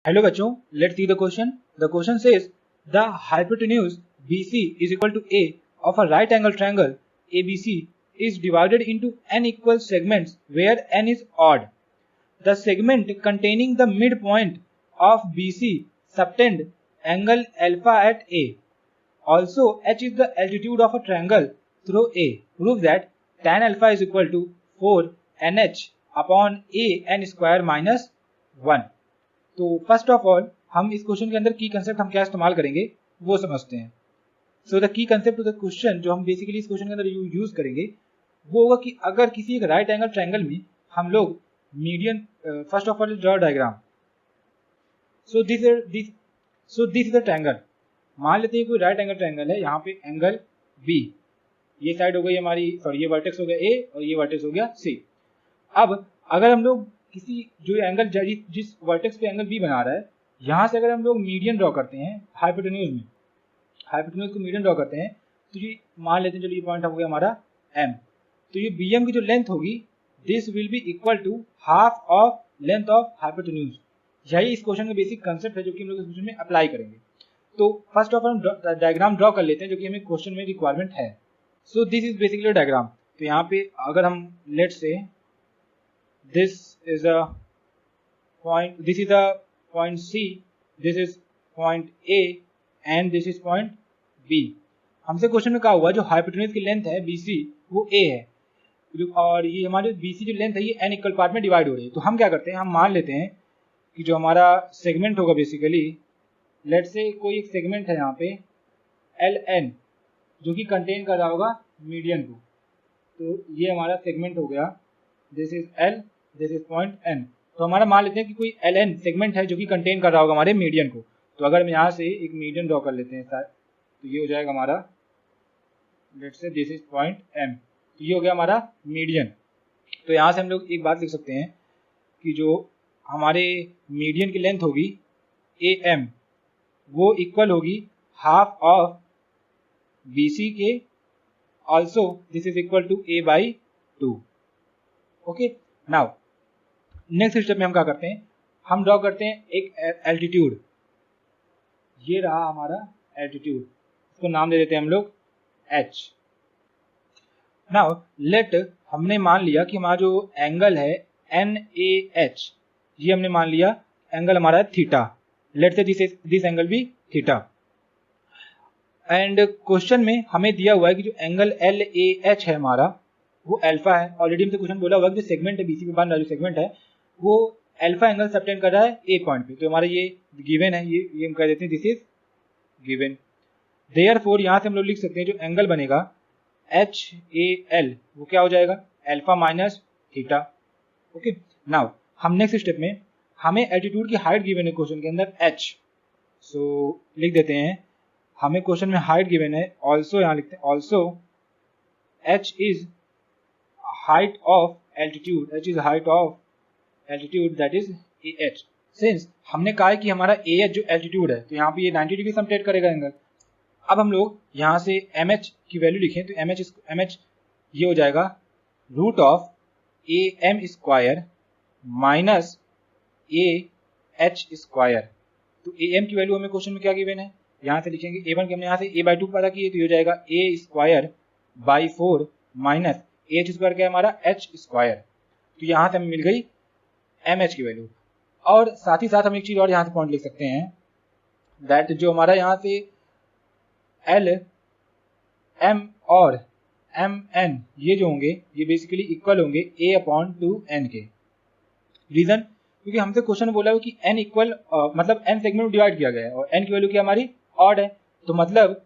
Hello bachcho, let's see the question. The question says the hypotenuse BC is equal to A of a right angle triangle ABC is divided into n equal segments where n is odd. The segment containing the midpoint of BC subtend angle alpha at A. Also, h is the altitude of a triangle through A. Prove that tan alpha is equal to 4 nh upon A n square minus 1. तो first of all हम इस question के अंदर की concept हम क्या इस्तेमाल करेंगे वो समझते हैं। So the key concept of the question जो हम बेसिकली इस क्वेश्चन के अंदर यूज करेंगे वो होगा कि अगर किसी एक राइट एंगल ट्रायंगल में हम लोग median first of all draw diagram. So this is the triangle. मान लेते हैं कोई राइट एंगल ट्रायंगल है, यहाँ पे एंगल बी, ये साइड हो गई हमारी, सॉरी ये वर्टेक्स हो गया ए और ये वर्टेक्स हो गया सी। अब अगर हम लोग किसी जो एंगल जिस वर्टेक्स पे एंगल बी बना रहा है, यहाँ से अगर हम लोग मीडियन ड्रॉ करते हैं हाइपोटेन्यूज में, हाइपोटेन्यूज को मीडियन ड्रॉ करते हैं तो ये मान लेते हैं चलो ये पॉइंट हो गया हमारा एम। तो ये बी एम की जो लेंथ होगी this will be equal to half of length of hypotenuse. यही इस क्वेश्चन का बेसिक कंसेप्ट है जो कि हम लोग इस क्वेश्चन में अप्लाई करेंगे। तो फर्स्ट ऑफ ऑल हम डायग्राम ड्रॉ कर लेते हैं जो कि हमें क्वेश्चन में रिक्वायरमेंट है। So this is basically diagram. तो यहाँ पे अगर हम लेट से this is a point C, this is point A and this is point B। हमसे क्वेश्चन में कहा हुआ जो हाइपोटेन्यूज की लेंथ है BC वो A है और ये हमारे BC जो लेंथ है ये n इक्वल पार्ट में डिवाइड हो रही है। तो हम क्या करते हैं, हम मान लेते हैं कि जो हमारा सेगमेंट होगा बेसिकली लेट से कोई एक सेगमेंट है यहाँ पे LN जो कि कंटेन कर रहा होगा मीडियन को। तो ये हमारा सेगमेंट हो गया, this is L, this is point N। तो हमारा मान लेते हैं कि कोई LN सेगमेंट है जो कि कंटेन कर रहा होगा हमारे मीडियन को। तो अगर हम यहाँ से एक मीडियन ड्रॉ कर लेते हैं तो ये हो जाएगा हमारा let's say this is point M। तो ये हो गया हमारा मीडियन। तो यहाँ से हम लोग एक बात लिख सकते हैं कि जो हमारे मीडियन की लेंथ होगी AM वो इक्वल होगी हाफ ऑफ BC के, also this is equal to A/2। Okay, now next step में हम क्या करते हैं, हम ड्रॉ करते हैं एक एल्टीट्यूड। ये रहा हमारा एल्टीट्यूड, इसको नाम दे देते हैं हम लोग h। नाउ लेट हमने मान लिया कि हमारा जो एंगल है NAH ये हमने मान लिया एंगल हमारा है थीटा। लेट से दिस एंगल भी थीटा। एंड क्वेश्चन में हमें दिया हुआ है कि जो एंगल LAH है हमारा वो अल्फा है। ऑलरेडी हमसे क्वेश्चन बोला हुआ है कि जो सेगमेंट है BC पे बन रहा जो सेगमेंट है वो अल्फा एंगल सबटेंड कर रहा है ए पॉइंट पे। तो हमारा ये गिवन है, ये हम कह देते हैं दिस इज गिवन। देयरफॉर यहाँ से हम लोग लिख सकते हैं जो एंगल बनेगा HAL वो क्या हो जाएगा alpha minus theta. Okay, now हम नेक्स्ट स्टेप में हमें एल्टीट्यूड की हाइट गिवन है क्वेश्चन के अंदर h। सो लिख देते हैं हमें क्वेश्चन में हाइट गिवन है, ऑल्सो यहाँ लिखते हैं also h is height of altitude, h is height of altitude that is AH। Since हमने कहा है कि हमारा AH जो altitude है तो यहाँ पे ये 90 डिग्री समटेट करेगा एंगल। अब हम लोग यहाँ से MH की वैल्यू लिखें तो MH ये हो जाएगा root of AM square minus AH square. तो AM की वैल्यू हमें क्वेश्चन में क्या गिवन है, यहाँ से लिखेंगे A1 की हमने यहाँ से A/2 पता किए तो ये हो जाएगा A square by 4 minus H square क्या है हमारा h स्क्वायर। तो यहाँ से हमें मिल गई MH की वैल्यू। और साथ ही साथ हम एक चीज और यहाँ से पॉइंट लिख सकते हैं दैट जो हमारा यहाँ से L M और MN ये जो होंगे ये बेसिकली इक्वल होंगे A/2n के। रीजन क्योंकि हमसे क्वेश्चन बोला है कि n इक्वल मतलब n सेगमेंट में डिवाइड किया गया है और n की वैल्यू क्या हमारी ऑड है। तो मतलब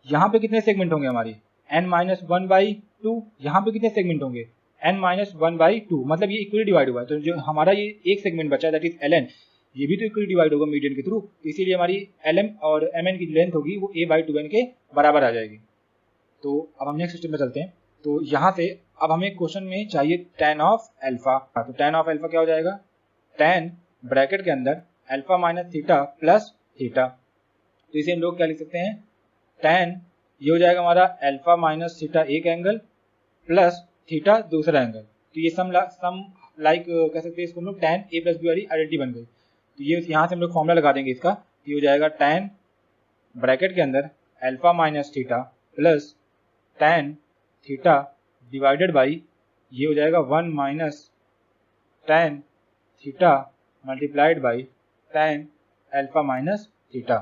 यहाँ पे कितने सेगमेंट होंगे हमारी n-1/2। यहाँ पे कितने सेगमेंट होंगे n-1/2, मतलब ये इक्वली डिवाइड हुआ है। तो जो हमारा ये एक सेगमेंट बचा है दैट इज LN ये भी तो इक्वली डिवाइड होगा मीडियन के थ्रू। इसीलिए हमारी LM और MN की लेंथ होगी वो A/2n के बराबर आ जाएगी। तो अब हम नेक्स्ट स्टेप में चलते हैं। तो यहाँ से अब हमें क्वेश्चन में चाहिए tan ऑफ अल्फा। तो tan ऑफ अल्फा क्या हो जाएगा, tan ब्रैकेट के अंदर alpha minus theta plus theta. तो इसे हम लोग क्या लिख सकते हैं, tan ये हो जाएगा हमारा अल्फा माइनस थीटा एक एंगल प्लस थीटा दूसरा एंगल। तो ये सम लाइक कह सकते हैं इसको हम लोग tan A+B वाली आइडेंटिटी बन गई। तो ये यहाँ से हम लोग फॉर्मूला लगा देंगे इसका, ये हो जाएगा tan ब्रैकेट के अंदर alpha minus theta plus tan theta divided by ये हो जाएगा 1 minus tan theta multiplied by tan alpha minus theta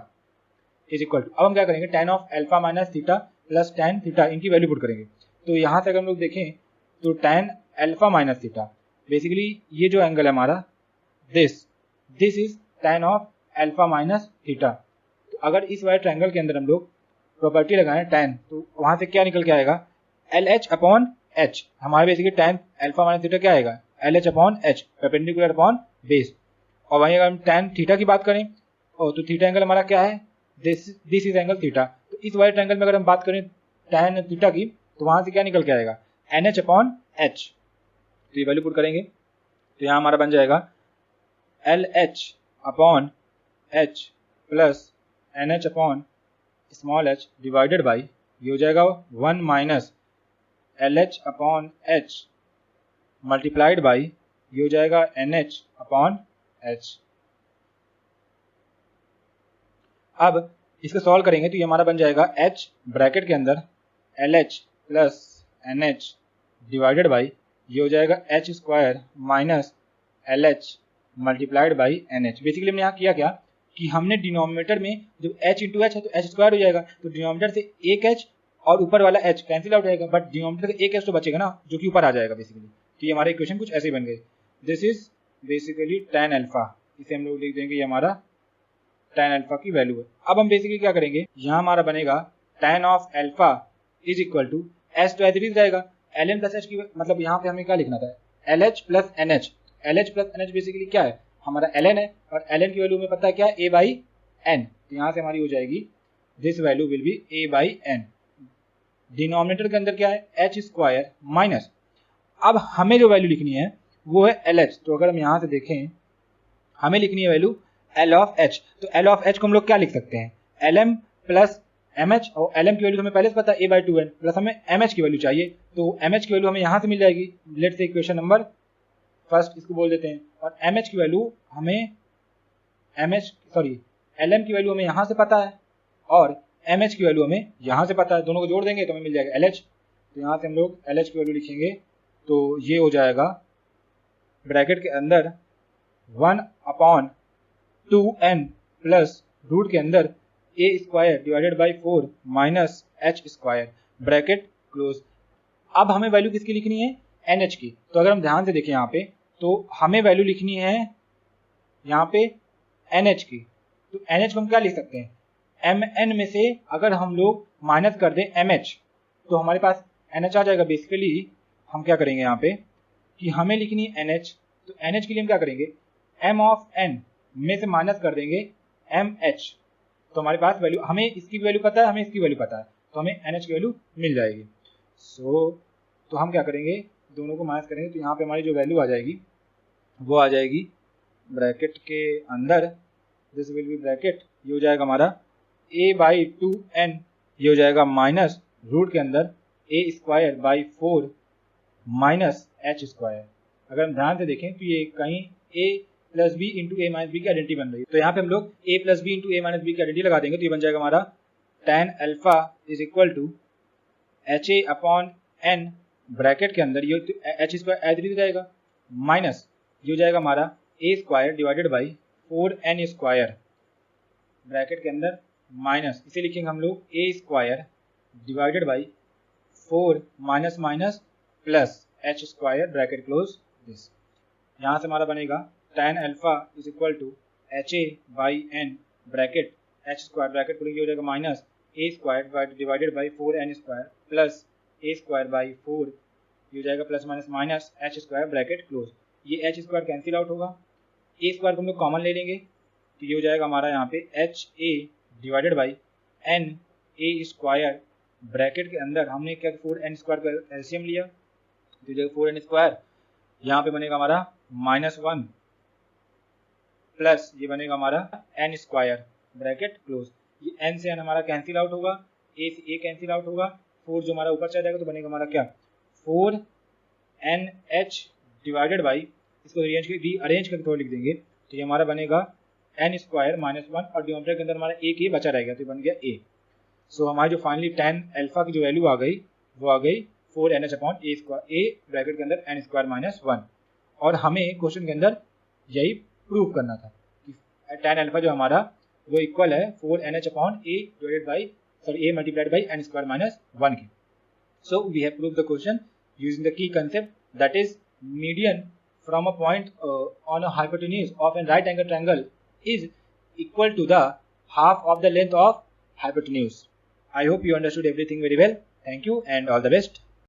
is equal to, अब हम क्या करेंगे tan of alpha minus theta plus tan theta इनकी वैल्यू पुट करेंगे। तो यहाँ से अगर हम लोग देखें तो tan alpha minus theta basically ये जो एंगल है हमारा this is tan of alpha minus theta. तो अगर इस वाले ट्रायंगल के अंदर हम लोग प्रॉपर्टी लगाएं tan, तो वहां से क्या निकल के आएगा LH अपॉन H, हमारे basically tan alpha minus theta क्या आएगा LH upon H perpendicular upon base. और वहीं अगर हम tan थीटा की बात करें तो थीटा एंगल हमारा क्या है दिस इज एंगल थीटा। तो इस वाले ट्रायंगल में अगर हम बात करें tan थीटा की तो वहां से क्या निकल के आएगा NH अपॉन H। तो ये वैल्यू पुट करेंगे तो यहाँ हमारा बन जाएगा LH upon H plus NH upon small h divided by ये हो जाएगा 1 minus LH upon H multiplied by ये हो जाएगा NH अपॉन H। अब इसको सॉल्व करेंगे तो ये हमारा बन जाएगा H ब्रैकेट के अंदर LH plus NH divided by ये हो जाएगा H square minus LH multiplied by NH। Basically हमने यहाँ किया क्या कि हमने डिनोमिनेटर में जब H इंटू H है तो H स्क्वायर हो जाएगा, तो डिनोमिनेटर से एक H और ऊपर वाला H कैंसिल आउट हो जाएगा, बट डिनोमिनेटर से एक H तो बचेगा ना जो कि ऊपर आ जाएगा बेसिकली। तो ये हमारे इक्वेशन कुछ ऐसे बन गए, this is basically tan alpha, इसे हम लोग लिख देंगे ये हमारा tan अल्फा की वैल्यू है। अब हम बेसिकली क्या करेंगे यहाँ हमारा बनेगा tan of alpha is equal to H तो एज इट इज रहेगा ln प्लस एच की, मतलब यहाँ पे हमें क्या लिखना था LH plus NH। LH plus NH basically क्या है हमारा ln है, और ln की वैल्यू में पता है क्या है a बाई n। तो यहाँ से हमारी हो जाएगी this value will be a by n। Denominator के अंदर क्या है h स्क्वायर माइनस, अब हमें जो वैल्यू लिखनी है वो है LH। तो अगर हम यहाँ से देखें हमें लिखनी है वैल्यू L ऑफ H, तो L ऑफ H को हम लोग क्या लिख सकते हैं LM प्लस MH, और LM की वैल्यू हमें पहले से पता है a बाई 2n प्लस हमें MH की वैल्यू चाहिए, तो MH की वैल्यू हमें यहाँ से मिल जाएगी, let's say equation number first इसको बोल देते हैं, और MH की वैल्यू हमें LM की वैल्यू हमें यहाँ से पता है और MH की वैल्यू हमें यहाँ से पता है, दोनों को जोड़ देंगे तो हमें मिल जाएगा LH। तो यहाँ से हम लोग LH की वैल्यू लिखेंगे तो ये हो जाएगा ब्रैकेट के अंदर 1 अपॉन 2n प्लस रूट के अंदर a square divided by 4 minus h square bracket close. अब हमें वैल्यू किसकी लिखनी है NH की, तो अगर हम ध्यान से देखें यहाँ पे तो हमें वैल्यू लिखनी है यहाँ पे NH की, तो NH को हम क्या लिख सकते हैं MN में से अगर हम लोग माइनस कर दें MH तो हमारे पास NH आ जाएगा। बेसिकली हम क्या करेंगे यहाँ पे कि हमें लिखनी है NH, तो NH के लिए हम क्या करेंगे M ऑफ N में से माइनस कर देंगे MH, तो हमारे पास वैल्यू, हमें इसकी वैल्यू पता है हमें इसकी वैल्यू पता है, तो हमें NH की वैल्यू मिल जाएगी। तो हम क्या करेंगे दोनों को माइनस करेंगे तो यहाँ पे हमारी जो वैल्यू आ जाएगी वो आ जाएगी ब्रैकेट के अंदर, दिस विल बी ब्रैकेट, ये हो जाएगा हमारा a बाई 2n, ये हो जाएगा माइनस रूट के अंदर a square by 4 minus h square. अगर हम ध्यान से देखें तो ये कहीं a plus B into A minus B की आइडेंटिटी बन रही है, तो यहाँ पे हम लोग a plus B into A minus B की आइडेंटिटी लगा देंगे, तो ये बन जाएगा हमारा tan alpha is equal to HA upon n bracket के अंदर ये h square as it is रहेगा माइनस ये हो जाएगा हमारा a square divided by 4n square bracket के अंदर माइनस, इसे लिखेंगे हम लोग a square divided by 4 minus minus plus h square bracket close this. यहाँ से हमारा बनेगा tan alpha is equal to HA by n bracket h square bracket खुलेंगे हो जाएगा minus a square divided by 4n square plus a square by 4 ये हो जाएगा plus minus minus h square bracket close. ये h स्क्वायर कैंसिल आउट होगा, a square को हम लोग कॉमन ले लेंगे तो ये हो जाएगा हमारा यहाँ पे HA divided by n a square bracket के अंदर हमने क्या 4n स्क्वायर का एलसीएम लिया तो ये 4n स्क्वायर यहाँ पे बनेगा हमारा -1 प्लस ये बनेगा हमारा n स्क्वायर ब्रैकेट क्लोज। ये n से n हमारा कैंसिल आउट होगा, a से a कैंसिल आउट होगा, 4 जो हमारा ऊपर चला जाएगा तो बनेगा हमारा क्या 4nh डिवाइडेड बाई, इसको रीअरेंज करके थोड़ा लिख देंगे तो ये हमारा बनेगा एन स्क्वायर माइनस 1 और डिनोमिनेटर के अंदर हमारा एक ही बचा रहेगा, तो बन गया ए। सो हमारी जो फाइनली tan अल्फा की जो वैल्यू आ गई वो आ गई 4nh upon A square, A bracket के अंदर एन स्क्वायर माइनस 1। और हमें क्वेश्चन के अंदर यही प्रूव करना था कि tan अल्फा जो हमारा वो इक्वल है 4nh upon A divided by A multiplied by N square minus 1 के। So we have prove the question using the key concept that is median from a point on a hypotenuse of a right angle triangle is equal to the half of the length of hypotenuse. I hope you understood everything very well. Thank you and all the best.